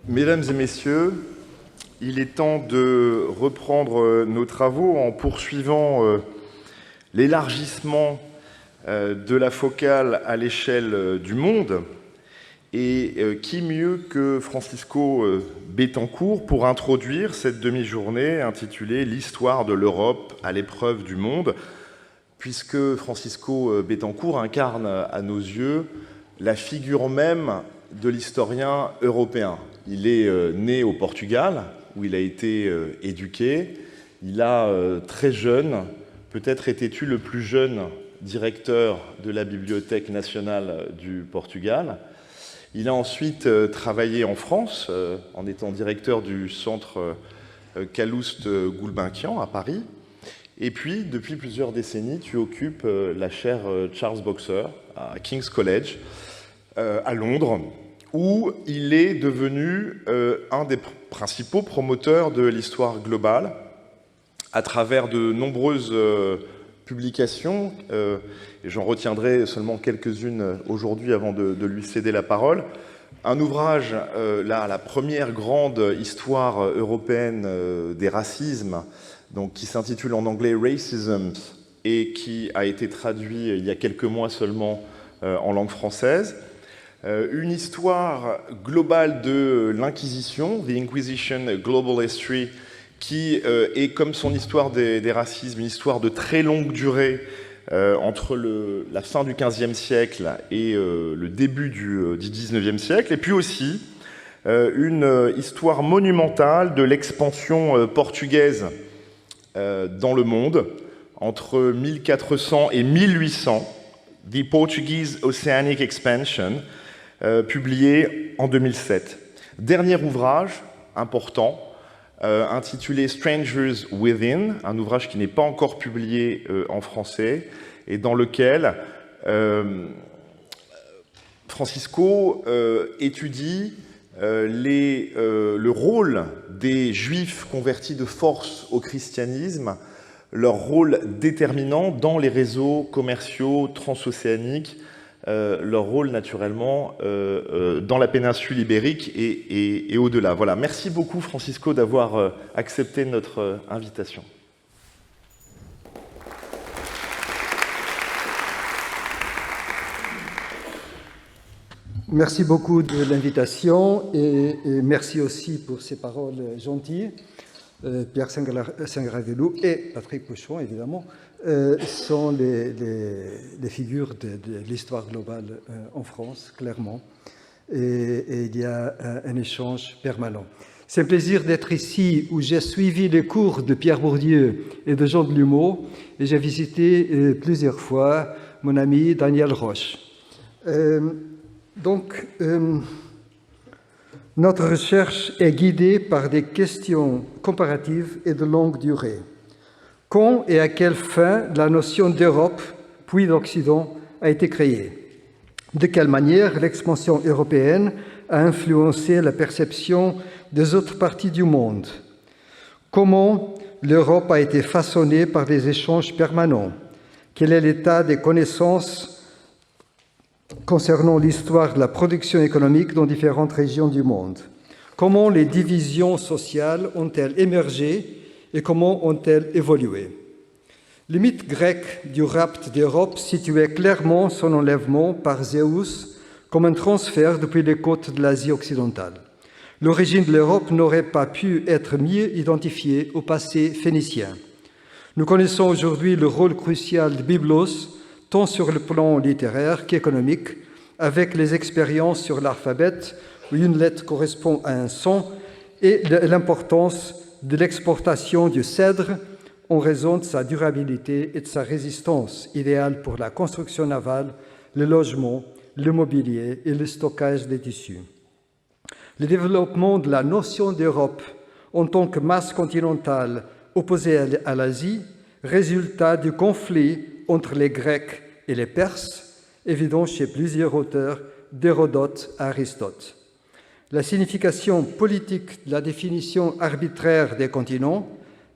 Mesdames et messieurs, il est temps de reprendre nos travaux en poursuivant l'élargissement de la focale à l'échelle du monde. Et qui mieux que Francisco Béthencourt pour introduire cette demi-journée intitulée « L'histoire de l'Europe à l'épreuve du monde », puisque Francisco Béthencourt incarne à nos yeux la figure même de l'historien européen. Il est né au Portugal, où il a été éduqué. Il a, très jeune, peut-être était-il le plus jeune directeur de la Bibliothèque nationale du Portugal. Il a ensuite travaillé en France, en étant directeur du centre Calouste-Gulbenkian à Paris. Et puis, depuis plusieurs décennies, tu occupes la chaire Charles Boxer à King's College, à Londres, où il est devenu un des principaux promoteurs de l'histoire globale à travers de nombreuses publications, et j'en retiendrai seulement quelques-unes aujourd'hui avant de lui céder la parole. Un ouvrage, la première grande histoire européenne des racismes, donc, qui s'intitule en anglais « Racism » et qui a été traduit il y a quelques mois seulement en langue française. Une histoire globale de l'Inquisition, « The Inquisition Global History », qui est, comme son histoire des racismes, une histoire de très longue durée entre la fin du XVe siècle et le début du XIXe siècle, et puis aussi une histoire monumentale de l'expansion portugaise dans le monde entre 1400 et 1800, « The Portuguese Oceanic Expansion », publié en 2007. Dernier ouvrage important, intitulé « Strangers Within », un ouvrage qui n'est pas encore publié en français, et dans lequel Francisco étudie le rôle des Juifs convertis de force au christianisme, leur rôle déterminant dans les réseaux commerciaux transocéaniques, leur rôle naturellement dans la péninsule ibérique et au-delà. Voilà. Merci beaucoup Francisco d'avoir accepté notre invitation. Merci beaucoup de l'invitation et merci aussi pour ces paroles gentilles. Pierre Sangravelou et Patrick Pouchon, évidemment, sont les figures de l'histoire globale en France, clairement. Et il y a un échange permanent. C'est un plaisir d'être ici où j'ai suivi les cours de Pierre Bourdieu et de Jean Delumeau et j'ai visité plusieurs fois mon ami Daniel Roche. Notre recherche est guidée par des questions comparatives et de longue durée. Quand et à quelle fin la notion d'Europe, puis d'Occident, a été créée? De quelle manière l'expansion européenne a influencé la perception des autres parties du monde? Comment l'Europe a été façonnée par des échanges permanents? Quel est l'état des connaissances concernant l'histoire de la production économique dans différentes régions du monde? Comment les divisions sociales ont-elles émergé et comment ont-elles évolué? Le mythe grec du rapt d'Europe situait clairement son enlèvement par Zéus comme un transfert depuis les côtes de l'Asie occidentale. L'origine de l'Europe n'aurait pas pu être mieux identifiée au passé phénicien. Nous connaissons aujourd'hui le rôle crucial de Byblos, tant sur le plan littéraire qu'économique, avec les expériences sur l'alphabet, où une lettre correspond à un son, et l'importance de l'exportation du cèdre en raison de sa durabilité et de sa résistance, idéale pour la construction navale, le logement, le mobilier et le stockage des tissus. Le développement de la notion d'Europe en tant que masse continentale opposée à l'Asie, résultat du conflit entre les Grecs et les Perses, évident chez plusieurs auteurs, d'Hérodote à Aristote. La signification politique de la définition arbitraire des continents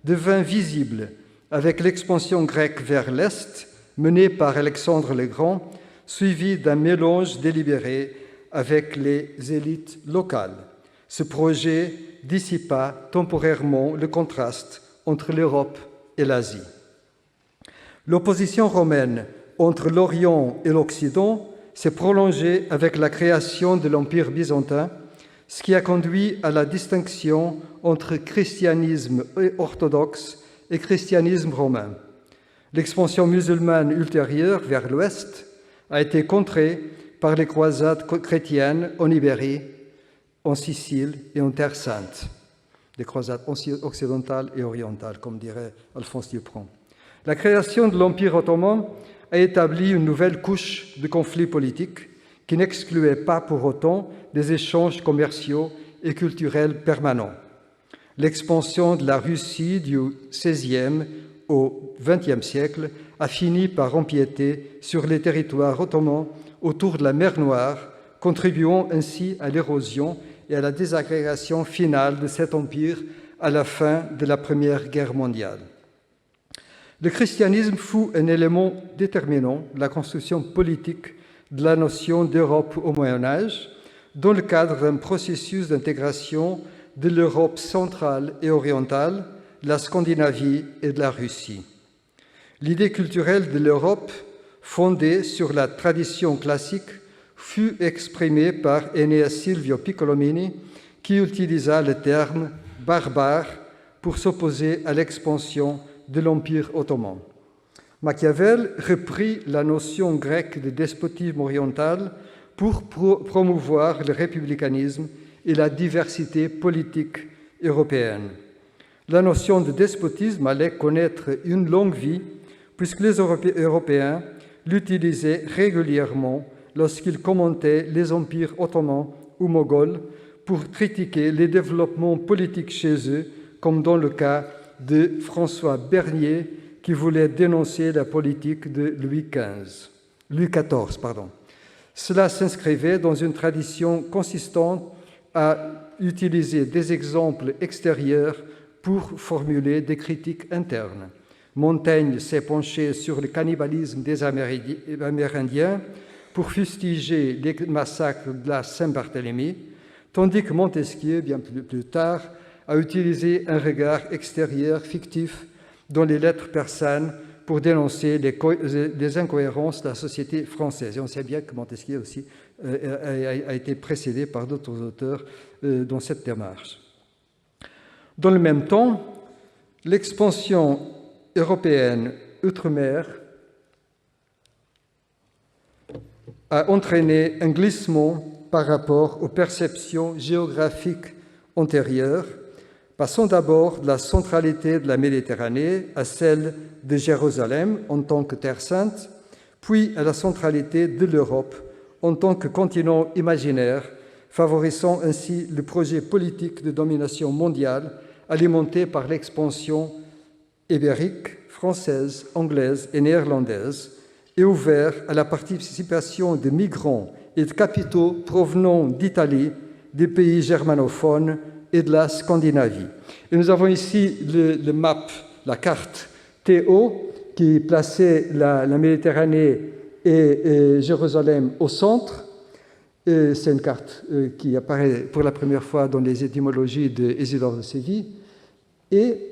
devint visible avec l'expansion grecque vers l'Est, menée par Alexandre le Grand, suivie d'un mélange délibéré avec les élites locales. Ce projet dissipa temporairement le contraste entre l'Europe et l'Asie. L'opposition romaine entre l'Orient et l'Occident s'est prolongée avec la création de l'Empire byzantin, ce qui a conduit à la distinction entre christianisme orthodoxe et christianisme romain. L'expansion musulmane ultérieure vers l'ouest a été contrée par les croisades chrétiennes en Ibérie, en Sicile et en Terre Sainte. Des croisades occidentales et orientales, comme dirait Alphonse Dupron. La création de l'Empire ottoman a établi une nouvelle couche de conflits politiques qui n'excluait pas pour autant des échanges commerciaux et culturels permanents. L'expansion de la Russie du XVIe au XXe siècle a fini par empiéter sur les territoires ottomans autour de la mer Noire, contribuant ainsi à l'érosion et à la désagrégation finale de cet empire à la fin de la Première Guerre mondiale. Le christianisme fut un élément déterminant de la construction politique de la notion d'Europe au Moyen Âge, dans le cadre d'un processus d'intégration de l'Europe centrale et orientale, de la Scandinavie et de la Russie. L'idée culturelle de l'Europe, fondée sur la tradition classique, fut exprimée par Enea Silvio Piccolomini, qui utilisa le terme « barbare » pour s'opposer à l'expansion de l'Empire ottoman. Machiavel reprit la notion grecque de despotisme oriental pour promouvoir le républicanisme et la diversité politique européenne. La notion de despotisme allait connaître une longue vie puisque les Européens l'utilisaient régulièrement lorsqu'ils commentaient les empires ottomans ou moghols pour critiquer les développements politiques chez eux, comme dans le cas de François Bernier, qui voulait dénoncer la politique de Louis XIV. Cela s'inscrivait dans une tradition consistante à utiliser des exemples extérieurs pour formuler des critiques internes. Montaigne s'est penché sur le cannibalisme des Amérindiens pour fustiger les massacres de la Saint-Barthélemy, tandis que Montesquieu, bien plus tard, a utilisé un regard extérieur fictif dans les lettres persanes pour dénoncer les incohérences de la société française. Et on sait bien que Montesquieu aussi a été précédé par d'autres auteurs dans cette démarche. Dans le même temps, l'expansion européenne outre-mer a entraîné un glissement par rapport aux perceptions géographiques antérieures, passant d'abord de la centralité de la Méditerranée à celle de Jérusalem en tant que terre sainte, puis à la centralité de l'Europe en tant que continent imaginaire, favorisant ainsi le projet politique de domination mondiale alimenté par l'expansion ibérique, française, anglaise et néerlandaise, et ouvert à la participation de migrants et de capitaux provenant d'Italie, des pays germanophones et de la Scandinavie. Et nous avons ici la carte TO qui plaçait la Méditerranée et Jérusalem au centre. C'est une carte qui apparaît pour la première fois dans les étymologies d'Isidore de Séville. Et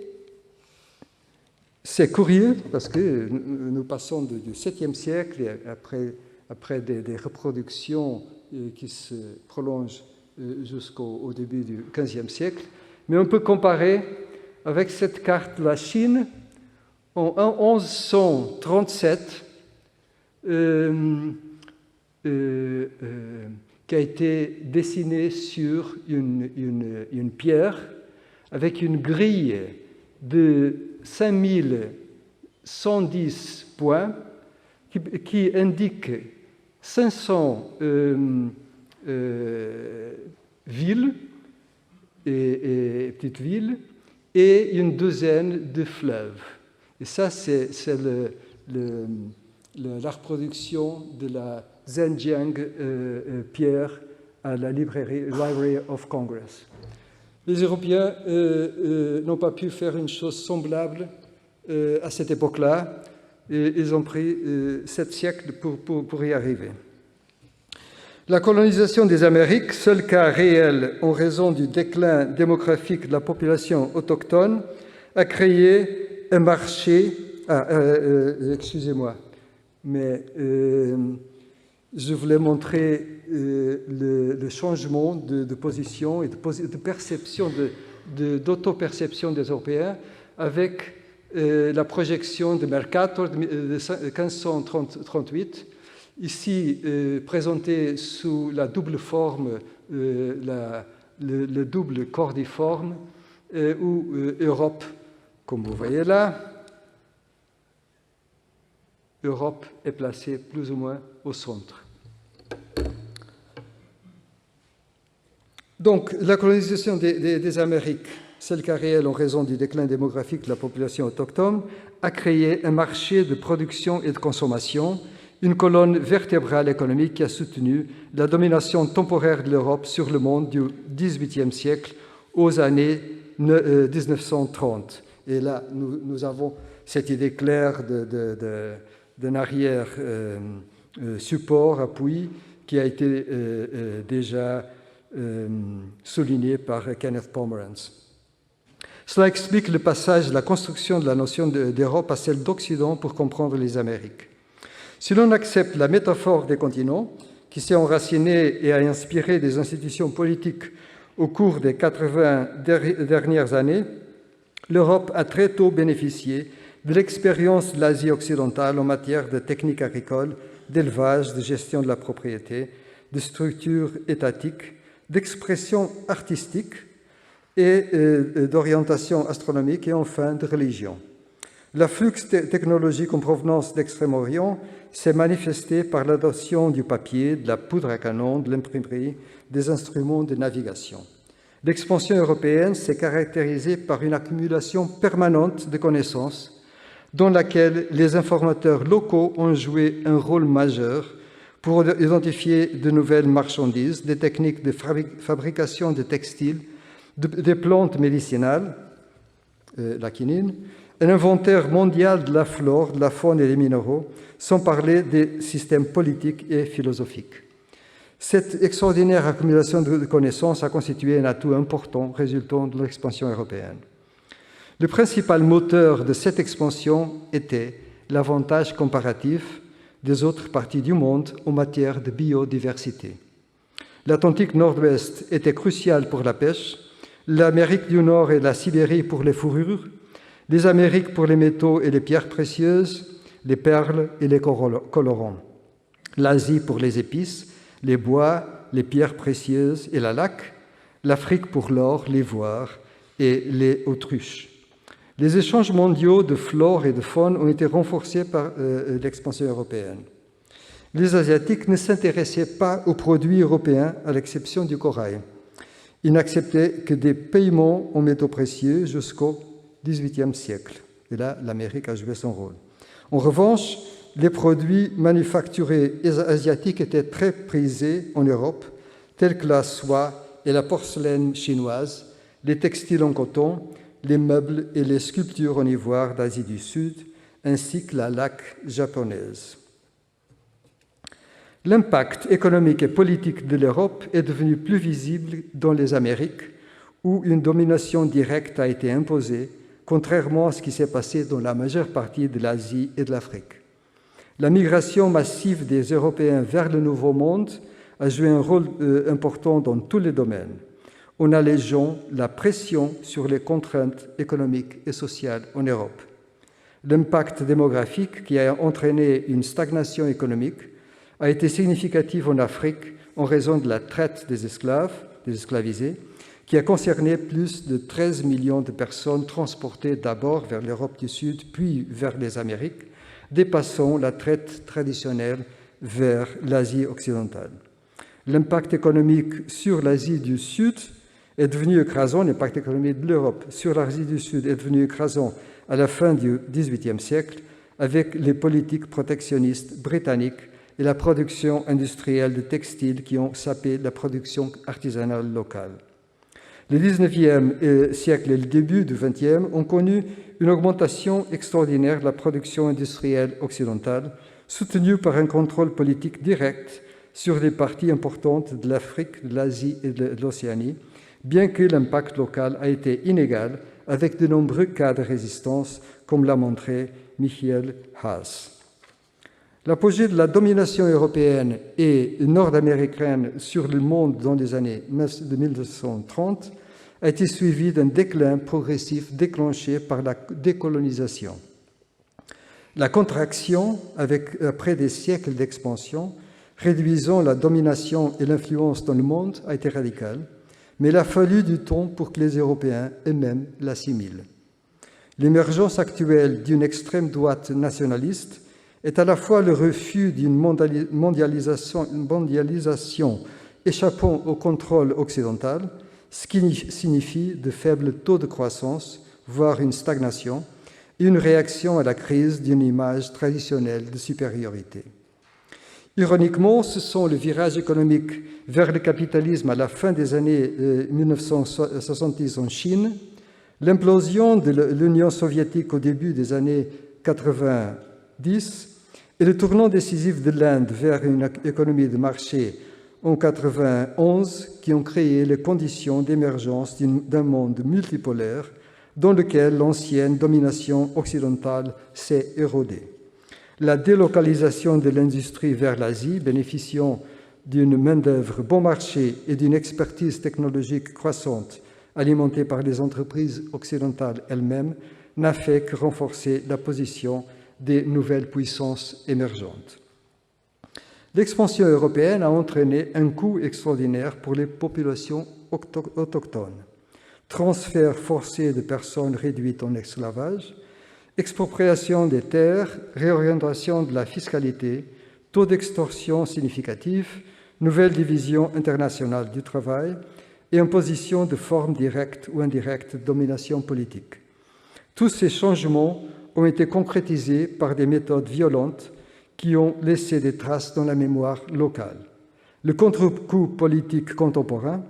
c'est curieux parce que nous passons du 7e siècle, après des reproductions qui se prolongent jusqu'au début du 15e siècle, mais on peut comparer avec cette carte la Chine en 1137, qui a été dessinée sur une pierre avec une grille de 5110 points qui indique 500 villes et petites villes et une douzaine de fleuves. Et ça, c'est la reproduction de la Zhenjiang pierre à la Library of Congress. Les Européens n'ont pas pu faire une chose semblable à cette époque-là. Ils ont pris 7 siècles pour y arriver. La colonisation des Amériques, seul cas réel en raison du déclin démographique de la population autochtone, a créé un marché... excusez-moi, mais je voulais montrer le changement de position et de perception, d'auto-perception des Européens avec la projection de Mercator de 1538, ici présenté sous la double forme, le double cordiforme, ou Europe, comme vous voyez là. Europe est placée plus ou moins au centre. Donc, la colonisation des Amériques, celle cas réelle en raison du déclin démographique de la population autochtone, a créé un marché de production et de consommation, une colonne vertébrale économique qui a soutenu la domination temporaire de l'Europe sur le monde du XVIIIe siècle aux années 1930. Et là, nous avons cette idée claire d'un arrière-support, appui, qui a été déjà souligné par Kenneth Pomerantz. Cela explique le passage de la construction de la notion d'Europe à celle d'Occident pour comprendre les Amériques. Si l'on accepte la métaphore des continents, qui s'est enracinée et a inspiré des institutions politiques au cours des 80 dernières années, l'Europe a très tôt bénéficié de l'expérience de l'Asie occidentale en matière de techniques agricoles, d'élevage, de gestion de la propriété, de structures étatiques, d'expression artistique et d'orientation astronomique et enfin de religion. L'afflux technologique en provenance d'Extrême-Orient s'est manifesté par l'adoption du papier, de la poudre à canon, de l'imprimerie, des instruments de navigation. L'expansion européenne s'est caractérisée par une accumulation permanente de connaissances dans laquelle les informateurs locaux ont joué un rôle majeur pour identifier de nouvelles marchandises, des techniques de fabrication de textiles, des plantes médicinales, la quinine, un inventaire mondial de la flore, de la faune et des minéraux, sans parler des systèmes politiques et philosophiques. Cette extraordinaire accumulation de connaissances a constitué un atout important résultant de l'expansion européenne. Le principal moteur de cette expansion était l'avantage comparatif des autres parties du monde en matière de biodiversité. L'Atlantique Nord-Ouest était crucial pour la pêche, l'Amérique du Nord et la Sibérie pour les fourrures, les Amériques pour les métaux et les pierres précieuses, les perles et les colorants, l'Asie pour les épices, les bois, les pierres précieuses et la laque, l'Afrique pour l'or, l'ivoire et les autruches. Les échanges mondiaux de flore et de faune ont été renforcés par l'expansion européenne. Les Asiatiques ne s'intéressaient pas aux produits européens, à l'exception du corail. Ils n'acceptaient que des paiements en métaux précieux jusqu'au XVIIIe siècle. Et là, l'Amérique a joué son rôle. En revanche, les produits manufacturés asiatiques étaient très prisés en Europe, tels que la soie et la porcelaine chinoise, les textiles en coton, les meubles et les sculptures en ivoire d'Asie du Sud, ainsi que la laque japonaise. L'impact économique et politique de l'Europe est devenu plus visible dans les Amériques, où une domination directe a été imposée, contrairement à ce qui s'est passé dans la majeure partie de l'Asie et de l'Afrique. La migration massive des Européens vers le Nouveau Monde a joué un rôle important dans tous les domaines, en allégeant la pression sur les contraintes économiques et sociales en Europe. L'impact démographique qui a entraîné une stagnation économique a été significatif en Afrique en raison de la traite des esclaves, des esclavisés, qui a concerné plus de 13 millions de personnes transportées d'abord vers l'Europe du Sud, puis vers les Amériques, dépassant la traite traditionnelle vers l'Asie occidentale. L'impact économique sur l'Asie du Sud est devenu écrasant, l'impact économique de l'Europe sur l'Asie du Sud est devenu écrasant à la fin du XVIIIe siècle avec les politiques protectionnistes britanniques et la production industrielle de textiles qui ont sapé la production artisanale locale. Le XIXe siècle et le début du XXe ont connu une augmentation extraordinaire de la production industrielle occidentale, soutenue par un contrôle politique direct sur des parties importantes de l'Afrique, de l'Asie et de l'Océanie, bien que l'impact local a été inégal, avec de nombreux cas de résistance, comme l'a montré Michiel Haas. L'apogée de la domination européenne et nord-américaine sur le monde dans les années 1930 a été suivie d'un déclin progressif déclenché par la décolonisation. La contraction, après des siècles d'expansion, réduisant la domination et l'influence dans le monde, a été radicale, mais il a fallu du temps pour que les Européens eux-mêmes l'assimilent. L'émergence actuelle d'une extrême droite nationaliste est à la fois le refus d'une mondialisation échappant au contrôle occidental, ce qui signifie de faibles taux de croissance, voire une stagnation, et une réaction à la crise d'une image traditionnelle de supériorité. Ironiquement, ce sont le virage économique vers le capitalisme à la fin des années 1970 en Chine, l'implosion de l'Union soviétique au début des années 90 et le tournant décisif de l'Inde vers une économie de marché en 91 qui ont créé les conditions d'émergence d'un monde multipolaire dans lequel l'ancienne domination occidentale s'est érodée. La délocalisation de l'industrie vers l'Asie, bénéficiant d'une main-d'œuvre bon marché et d'une expertise technologique croissante, alimentée par les entreprises occidentales elles-mêmes, n'a fait que renforcer la position des nouvelles puissances émergentes. L'expansion européenne a entraîné un coût extraordinaire pour les populations autochtones. Transfert forcé de personnes réduites en esclavage, expropriation des terres, réorientation de la fiscalité, taux d'extorsion significatifs, nouvelle division internationale du travail et imposition de formes directes ou indirectes de domination politique. Tous ces changements ont été concrétisés par des méthodes violentes qui ont laissé des traces dans la mémoire locale. Le contre-coup politique contemporain,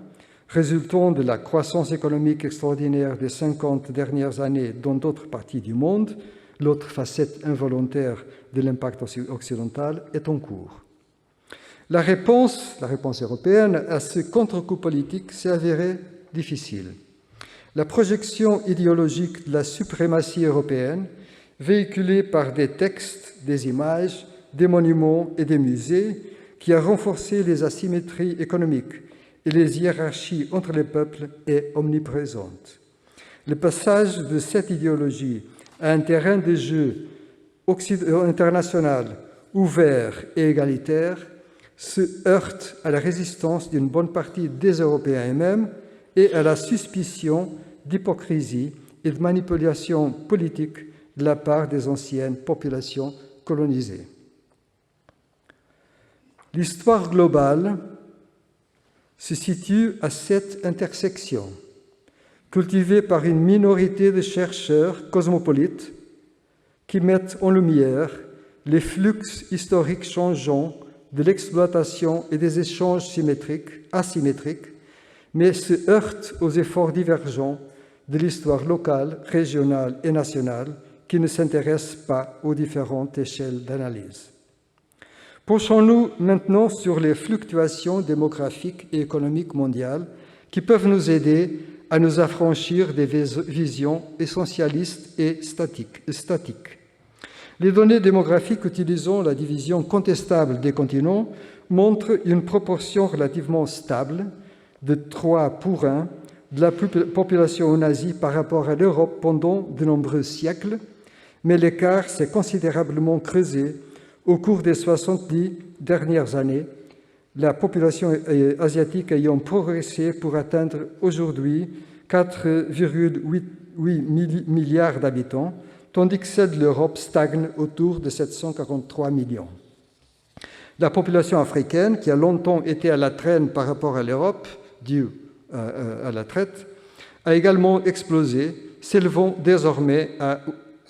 résultant de la croissance économique extraordinaire des 50 dernières années dans d'autres parties du monde, l'autre facette involontaire de l'impact occidental, est en cours. La réponse européenne à ce contre-coup politique s'est avérée difficile. La projection idéologique de la suprématie européenne, véhiculée par des textes, des images, des monuments et des musées, qui a renforcé les asymétries économiques et les hiérarchies entre les peuples, est omniprésente. Le passage de cette idéologie à un terrain de jeu international, ouvert et égalitaire, se heurte à la résistance d'une bonne partie des Européens eux-mêmes et à la suspicion d'hypocrisie et de manipulation politique de la part des anciennes populations colonisées. L'histoire globale se situe à cette intersection, cultivée par une minorité de chercheurs cosmopolites qui mettent en lumière les flux historiques changeants de l'exploitation et des échanges asymétriques, mais se heurtent aux efforts divergents de l'histoire locale, régionale et nationale qui ne s'intéressent pas aux différentes échelles d'analyse. Penchons-nous maintenant sur les fluctuations démographiques et économiques mondiales qui peuvent nous aider à nous affranchir des visions essentialistes et statiques. Les données démographiques utilisant la division contestable des continents montrent une proportion relativement stable de 3 pour 1 de la population en Asie par rapport à l'Europe pendant de nombreux siècles, mais l'écart s'est considérablement creusé au cours des 70 dernières années, la population asiatique ayant progressé pour atteindre aujourd'hui 4,8 milliards d'habitants, tandis que celle de l'Europe stagne autour de 743 millions. La population africaine, qui a longtemps été à la traîne par rapport à l'Europe, due à la traite, a également explosé, s'élevant désormais à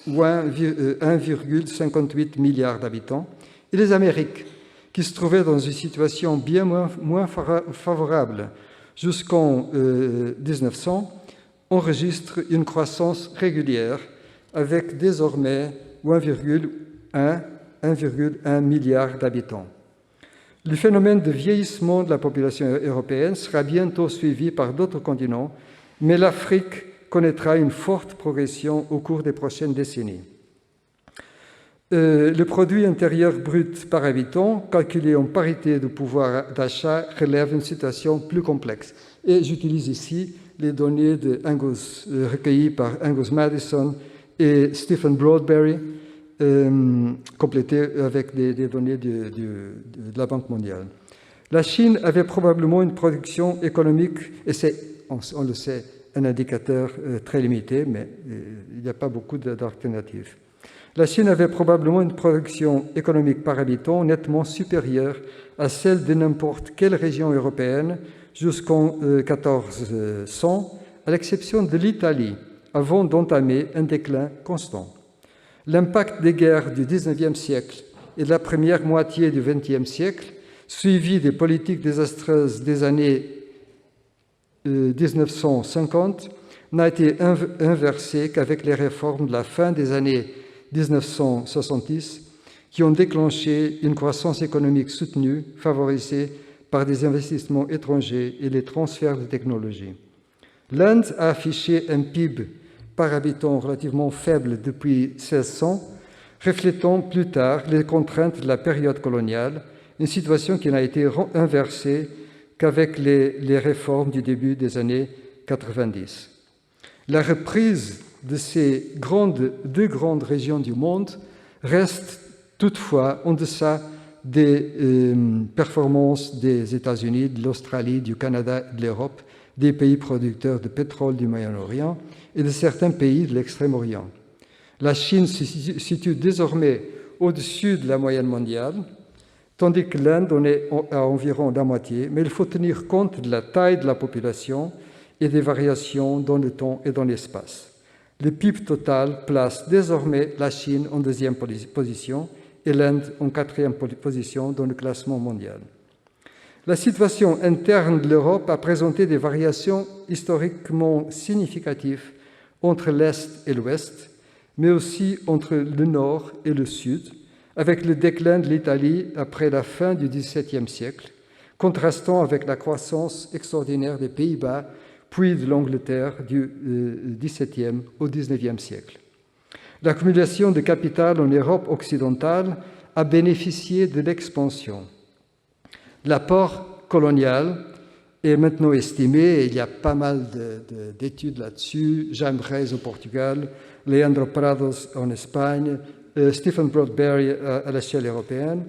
1,58 milliard d'habitants, et les Amériques, qui se trouvaient dans une situation bien moins favorable jusqu'en 1900, enregistrent une croissance régulière avec désormais 1,1 milliard d'habitants. Le phénomène de vieillissement de la population européenne sera bientôt suivi par d'autres continents, mais l'Afrique connaîtra une forte progression au cours des prochaines décennies. Le produit intérieur brut par habitant, calculé en parité de pouvoir d'achat, relève une situation plus complexe. Et j'utilise ici les données recueillies par Angus Maddison et Stephen Broadberry, complétées avec des données de la Banque mondiale. La Chine avait probablement une production économique, et c'est, on le sait, un indicateur très limité, mais il n'y a pas beaucoup d'alternatives. La Chine avait probablement une production économique par habitant nettement supérieure à celle de n'importe quelle région européenne jusqu'en 1400, à l'exception de l'Italie, avant d'entamer un déclin constant. L'impact des guerres du XIXe siècle et de la première moitié du XXe siècle, suivi des politiques désastreuses des années 1950, n'a été inversé qu'avec les réformes de la fin des années 1970, qui ont déclenché une croissance économique soutenue, favorisée par des investissements étrangers et les transferts de technologies. L'Inde a affiché un PIB par habitant relativement faible depuis 1600, reflétant plus tard les contraintes de la période coloniale, une situation qui n'a été inversée qu'avec les réformes du début des années 90. La reprise de ces deux grandes régions du monde reste toutefois en deçà des performances des États-Unis, de l'Australie, du Canada, de l'Europe, des pays producteurs de pétrole du Moyen-Orient et de certains pays de l'Extrême-Orient. La Chine se situe désormais au-dessus de la moyenne mondiale, tandis que l'Inde en est à environ la moitié, mais il faut tenir compte de la taille de la population et des variations dans le temps et dans l'espace. Le PIB total place désormais la Chine en deuxième position et l'Inde en quatrième position dans le classement mondial. La situation interne de l'Europe a présenté des variations historiquement significatives entre l'Est et l'Ouest, mais aussi entre le Nord et le Sud, avec le déclin de l'Italie après la fin du XVIIe siècle, contrastant avec la croissance extraordinaire des Pays-Bas, puis de l'Angleterre du XVIIe au XIXe siècle. L'accumulation de capital en Europe occidentale a bénéficié de l'expansion. L'apport colonial est maintenant estimé, et il y a pas mal d'études là-dessus, Jaime Reis au Portugal, Leandro Prados en Espagne, Stephen Broadberry à l'échelle européenne.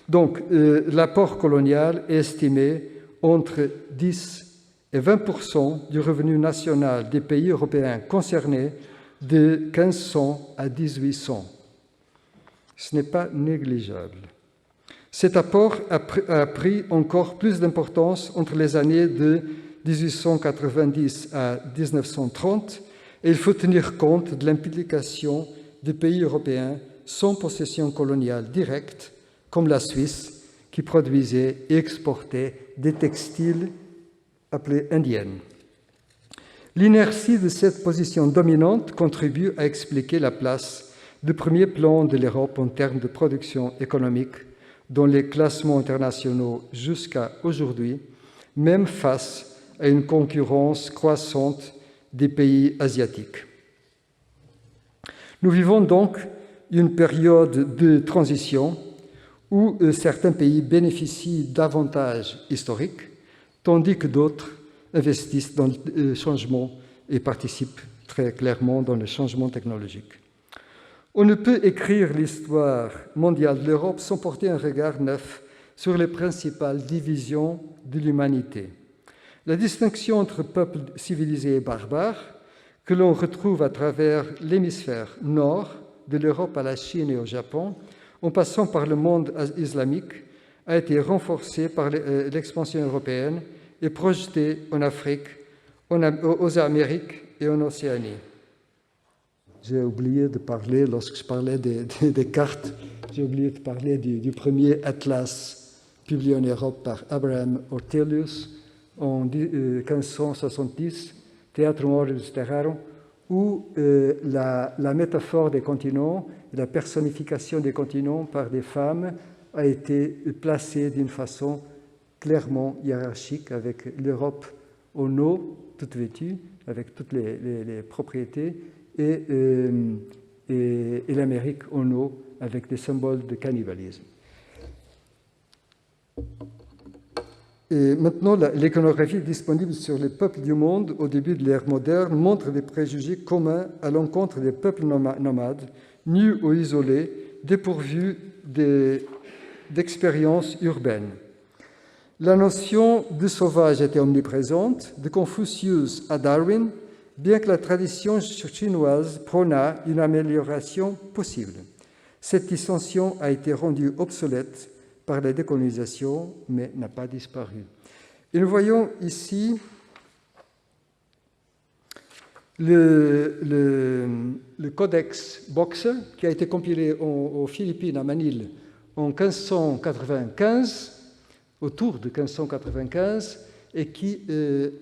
Donc, l'apport colonial est estimé entre 10 et 20% du revenu national des pays européens concernés de 1500 à 1800. Ce n'est pas négligeable. Cet apport a pris encore plus d'importance entre les années de 1890 à 1930, et il faut tenir compte de l'implication de pays européens sans possession coloniale directe, comme la Suisse, qui produisait et exportait des textiles appelés indiennes. L'inertie de cette position dominante contribue à expliquer la place de premier plan de l'Europe en termes de production économique dans les classements internationaux jusqu'à aujourd'hui, même face à une concurrence croissante des pays asiatiques. Nous vivons donc une période de transition où certains pays bénéficient d'avantages historiques, tandis que d'autres investissent dans le changement et participent très clairement dans le changement technologique. On ne peut écrire l'histoire mondiale de l'Europe sans porter un regard neuf sur les principales divisions de l'humanité. La distinction entre peuples civilisés et barbares, que l'on retrouve à travers l'hémisphère nord, de l'Europe à la Chine et au Japon, en passant par le monde islamique, a été renforcée par l'expansion européenne et projetée en Afrique, aux Amériques et en Océanie. J'ai oublié de parler, lorsque je parlais des cartes, j'ai oublié de parler du premier atlas publié en Europe par Abraham Ortelius en 1570, Theatrum Aureus Terrarum, où la métaphore des continents, la personnification des continents par des femmes, a été placée d'une façon clairement hiérarchique, avec l'Europe en haut, toute vêtue, avec toutes les propriétés, et l'Amérique en haut, avec des symboles de cannibalisme. Et maintenant, l'iconographie disponible sur les peuples du monde au début de l'ère moderne montre des préjugés communs à l'encontre des peuples nomades, nus ou isolés, dépourvus d'expériences urbaines. La notion de sauvage était omniprésente, de Confucius à Darwin, bien que la tradition chinoise prôna une amélioration possible. Cette distinction a été rendue obsolète par la décolonisation, mais n'a pas disparu. Et nous voyons ici le codex Boxer, qui a été compilé aux Philippines, à Manille, en 1595, autour de 1595, et qui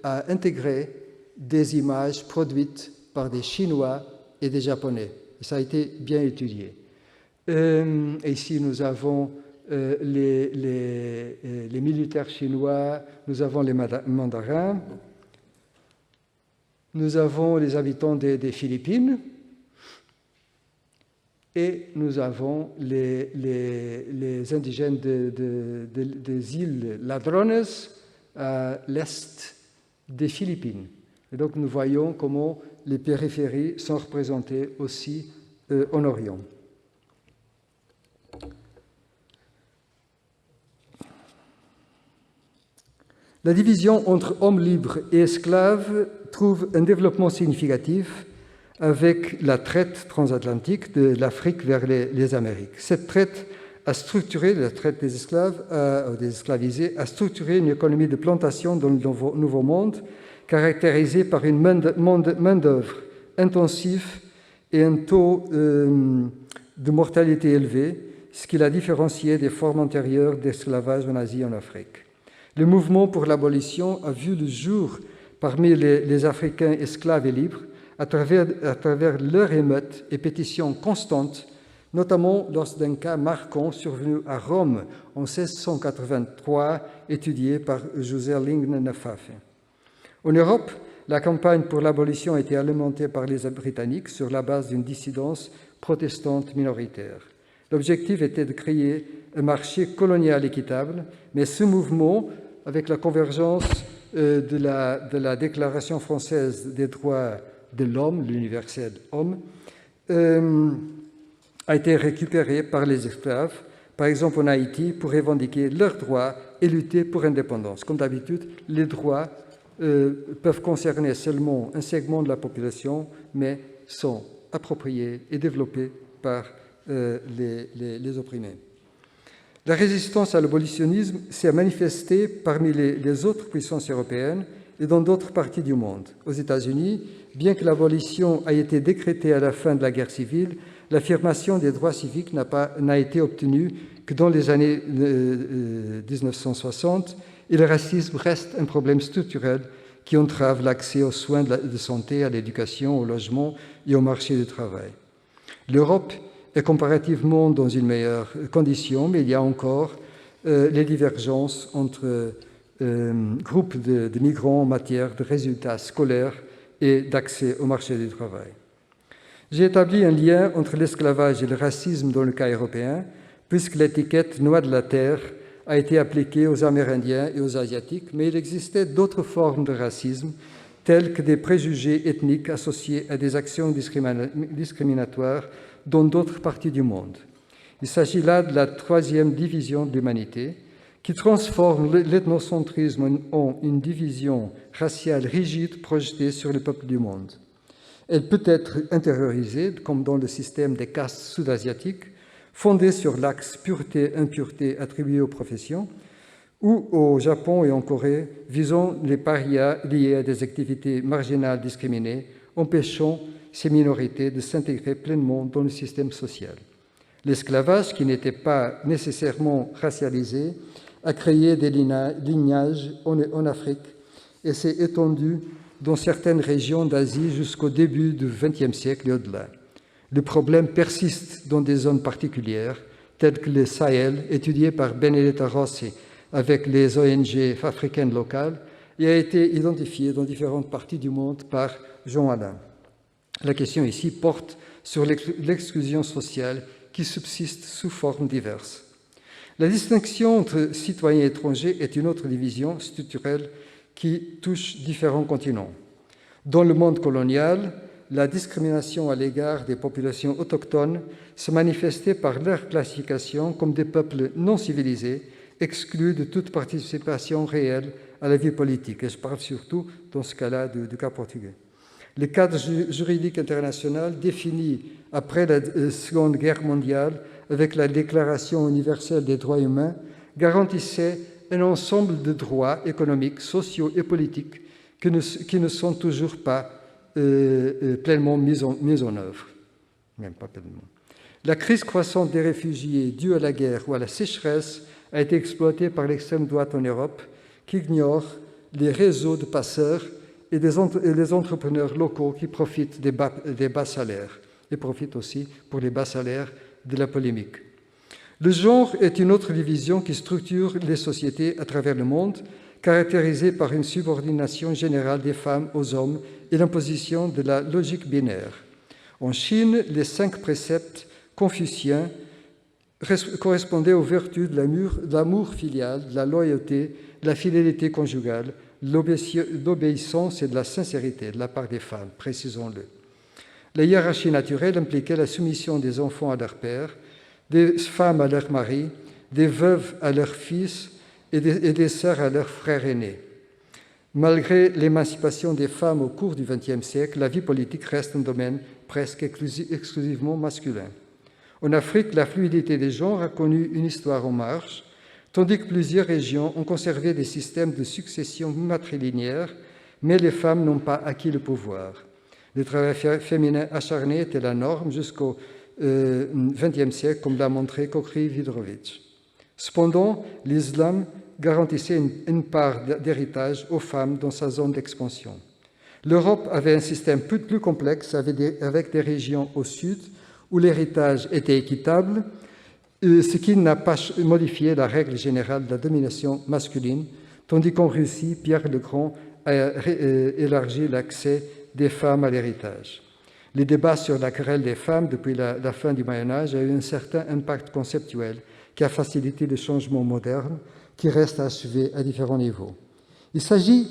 a intégré des images produites par des Chinois et des Japonais. Et ça a été bien étudié. Et ici, nous avons les militaires chinois, nous avons les mandarins, nous avons les habitants des Philippines, et nous avons les indigènes des îles Ladrones à l'est des Philippines. Et donc nous voyons comment les périphéries sont représentées aussi en Orient. La division entre hommes libres et esclaves trouve un développement significatif avec la traite transatlantique de l'Afrique vers les Amériques. Cette traite a structuré, la traite des esclaves, des esclavisés, a structuré une économie de plantation dans le Nouveau Monde, caractérisée par une main-d'œuvre intensive et un taux de mortalité élevé, ce qui l'a différencié des formes antérieures d'esclavage en Asie et en Afrique. Le mouvement pour l'abolition a vu le jour parmi les Africains esclaves et libres à travers leurs émeutes et pétitions constantes, notamment lors d'un cas marquant survenu à Rome en 1683, étudié par José Lingne-Nefafe. En Europe, la campagne pour l'abolition a été alimentée par les Britanniques sur la base d'une dissidence protestante minoritaire. L'objectif était de créer un marché colonial équitable, mais ce mouvement, avec la convergence de la Déclaration française des droits de l'homme, l'universel homme, a été récupéré par les esclaves, par exemple en Haïti, pour revendiquer leurs droits et lutter pour l'indépendance. Comme d'habitude, les droits peuvent concerner seulement un segment de la population, mais sont appropriés et développés par les opprimés. La résistance à l'abolitionnisme s'est manifestée parmi les autres puissances européennes et dans d'autres parties du monde. Aux États-Unis, bien que l'abolition ait été décrétée à la fin de la guerre civile, l'affirmation des droits civiques n'a été obtenue que dans les années 1960, et le racisme reste un problème structurel qui entrave l'accès aux soins de santé, à l'éducation, au logement et au marché du travail. L'Europe est comparativement dans une meilleure condition, mais il y a encore les divergences entre groupes de migrants en matière de résultats scolaires et d'accès au marché du travail. J'ai établi un lien entre l'esclavage et le racisme dans le cas européen, puisque l'étiquette « noix de la terre » a été appliquée aux Amérindiens et aux Asiatiques, mais il existait d'autres formes de racisme, telles que des préjugés ethniques associés à des actions discriminatoires dans d'autres parties du monde. Il s'agit là de la troisième division de l'humanité, qui transforme l'ethnocentrisme en une division raciale rigide projetée sur les peuples du monde. Elle peut être intériorisée, comme dans le système des castes sud-asiatiques, fondé sur l'axe pureté-impureté attribué aux professions, ou au Japon et en Corée, visant les parias liés à des activités marginales discriminées, empêchant ces minorités de s'intégrer pleinement dans le système social. L'esclavage, qui n'était pas nécessairement racialisé, a créé des lignages en Afrique et s'est étendu dans certaines régions d'Asie jusqu'au début du XXe siècle et au-delà. Le problème persiste dans des zones particulières, tels que le Sahel, étudié par Benedetta Rossi avec les ONG africaines locales, et a été identifié dans différentes parties du monde par Jean Alain. La question ici porte sur l'exclusion sociale qui subsiste sous formes diverses. La distinction entre citoyens étrangers est une autre division structurelle qui touche différents continents. Dans le monde colonial, la discrimination à l'égard des populations autochtones se manifestait par leur classification comme des peuples non civilisés, exclus de toute participation réelle à la vie politique. Et je parle surtout, dans ce cas-là, du cas portugais. Le cadre juridique international défini après la Seconde Guerre mondiale avec la Déclaration universelle des droits humains garantissait un ensemble de droits économiques, sociaux et politiques qui ne sont toujours pas pleinement mis en œuvre. Même pas pleinement. La crise croissante des réfugiés due à la guerre ou à la sécheresse a été exploitée par l'extrême droite en Europe, qui ignore les réseaux de passeurs et les entrepreneurs locaux qui profitent des bas salaires et profitent aussi pour les bas salaires de la polémique. Le genre est une autre division qui structure les sociétés à travers le monde, caractérisée par une subordination générale des femmes aux hommes et l'imposition de la logique binaire. En Chine, les 5 préceptes confuciens correspondaient aux vertus de l'amour filial, de la loyauté, de la fidélité conjugale, l'obéissance et de la sincérité de la part des femmes, précisons-le. La hiérarchie naturelle impliquait la soumission des enfants à leur père, des femmes à leurs maris, des veuves à leurs fils et des sœurs à leurs frères aînés. Malgré l'émancipation des femmes au cours du XXe siècle, la vie politique reste un domaine presque exclusivement masculin. En Afrique, la fluidité des genres a connu une histoire en marche, tandis que plusieurs régions ont conservé des systèmes de succession matrilinéaire, mais les femmes n'ont pas acquis le pouvoir. Le travail féminin acharné était la norme jusqu'au XXe siècle, comme l'a montré Kokri-Vidrovitch. Cependant, l'islam garantissait une part d'héritage aux femmes dans sa zone d'expansion. L'Europe avait un système plus complexe, avec des régions au sud où l'héritage était équitable, ce qui n'a pas modifié la règle générale de la domination masculine, tandis qu'en Russie, Pierre le Grand a élargi l'accès des femmes à l'héritage. Les débats sur la querelle des femmes depuis la fin du Moyen-Âge ont eu un certain impact conceptuel qui a facilité le changement moderne qui reste à achever à différents niveaux. Il s'agit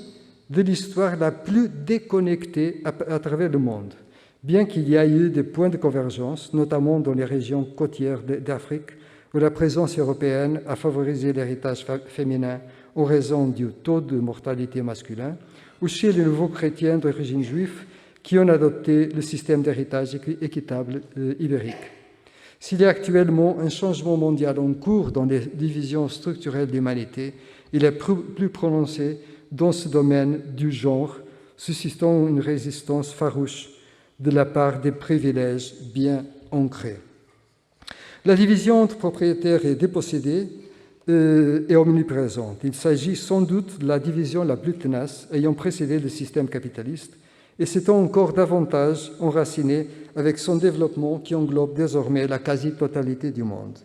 de l'histoire la plus déconnectée à travers le monde, bien qu'il y ait eu des points de convergence, notamment dans les régions côtières d'Afrique, où la présence européenne a favorisé l'héritage féminin en raison du taux de mortalité masculin, ou chez les nouveaux chrétiens d'origine juive qui ont adopté le système d'héritage équitable ibérique. S'il y a actuellement un changement mondial en cours dans les divisions structurelles de l'humanité, il est plus prononcé dans ce domaine du genre, suscitant une résistance farouche de la part des privilèges bien ancrés. La division entre propriétaires et dépossédés est omniprésente. Il s'agit sans doute de la division la plus tenace ayant précédé le système capitaliste et s'étant encore davantage enracinée avec son développement qui englobe désormais la quasi-totalité du monde.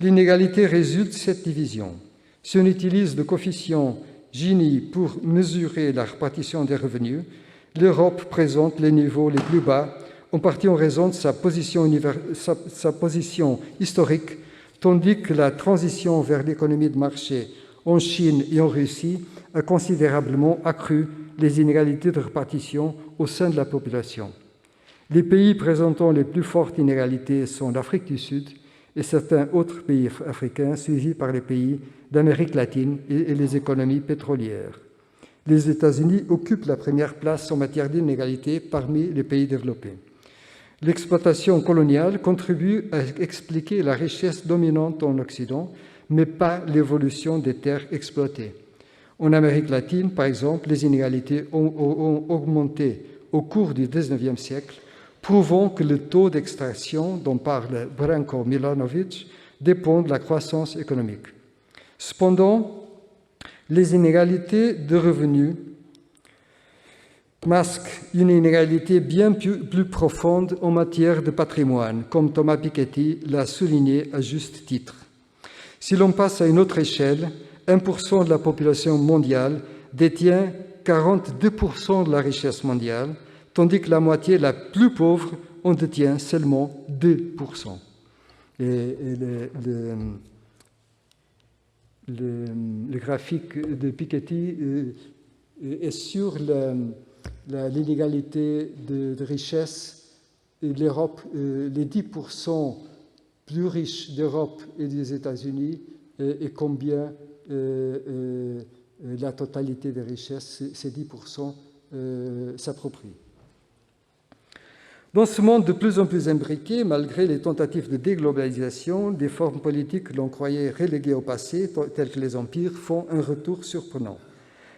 L'inégalité résulte de cette division. Si on utilise le coefficient Gini pour mesurer la répartition des revenus, l'Europe présente les niveaux les plus bas, en partie en raison de sa position historique, tandis que la transition vers l'économie de marché en Chine et en Russie a considérablement accru les inégalités de répartition au sein de la population. Les pays présentant les plus fortes inégalités sont l'Afrique du Sud et certains autres pays africains, suivis par les pays d'Amérique latine et les économies pétrolières. Les États-Unis occupent la première place en matière d'inégalité parmi les pays développés. L'exploitation coloniale contribue à expliquer la richesse dominante en Occident, mais pas l'évolution des terres exploitées. En Amérique latine, par exemple, les inégalités ont augmenté au cours du XIXe siècle, prouvant que le taux d'extraction dont parle Branko Milanovic dépend de la croissance économique. Cependant, les inégalités de revenus masque une inégalité bien plus profonde en matière de patrimoine, comme Thomas Piketty l'a souligné à juste titre. Si l'on passe à une autre échelle, 1% de la population mondiale détient 42% de la richesse mondiale, tandis que la moitié la plus pauvre en détient seulement 2%. Le graphique de Piketty est sur l'inégalité de richesse. L'Europe, les 10% plus riches d'Europe et des États-Unis, et combien la totalité des richesses, ces 10%, s'approprient. Dans ce monde de plus en plus imbriqué, malgré les tentatives de déglobalisation, des formes politiques que l'on croyait reléguées au passé, telles que les empires, font un retour surprenant.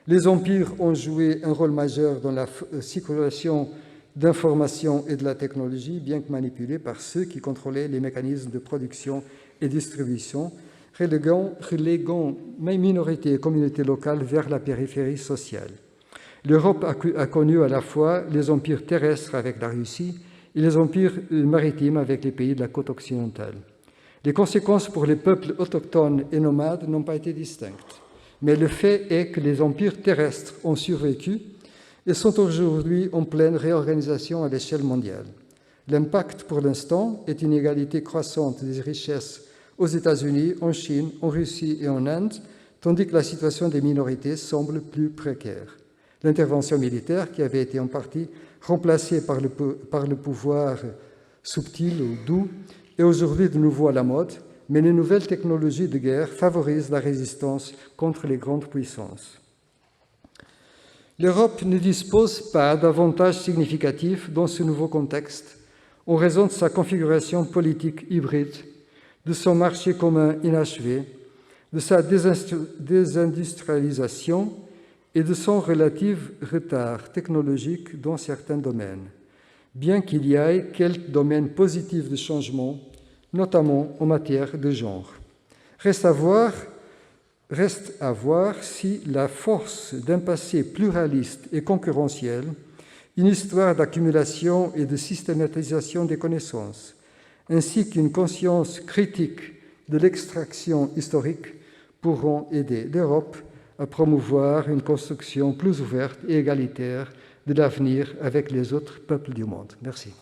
Les empires ont joué un rôle majeur dans la circulation d'informations et de la technologie, bien que manipulés par ceux qui contrôlaient les mécanismes de production et distribution, reléguant minorités et communautés locales vers la périphérie sociale. L'Europe a connu à la fois les empires terrestres avec la Russie et les empires maritimes avec les pays de la côte occidentale. Les conséquences pour les peuples autochtones et nomades n'ont pas été distinctes, mais le fait est que les empires terrestres ont survécu et sont aujourd'hui en pleine réorganisation à l'échelle mondiale. L'impact, pour l'instant, est une égalité croissante des richesses aux États-Unis, en Chine, en Russie et en Inde, tandis que la situation des minorités semble plus précaire. L'intervention militaire, qui avait été en partie remplacée par le pouvoir subtil ou doux, est aujourd'hui de nouveau à la mode, mais les nouvelles technologies de guerre favorisent la résistance contre les grandes puissances. L'Europe ne dispose pas d'avantages significatifs dans ce nouveau contexte en raison de sa configuration politique hybride, de son marché commun inachevé, de sa désindustrialisation et de son relatif retard technologique dans certains domaines, bien qu'il y ait quelques domaines positifs de changement, notamment en matière de genre. Reste à voir si la force d'un passé pluraliste et concurrentiel, une histoire d'accumulation et de systématisation des connaissances, ainsi qu'une conscience critique de l'extraction historique pourront aider l'Europe à promouvoir une construction plus ouverte et égalitaire de l'avenir avec les autres peuples du monde. Merci.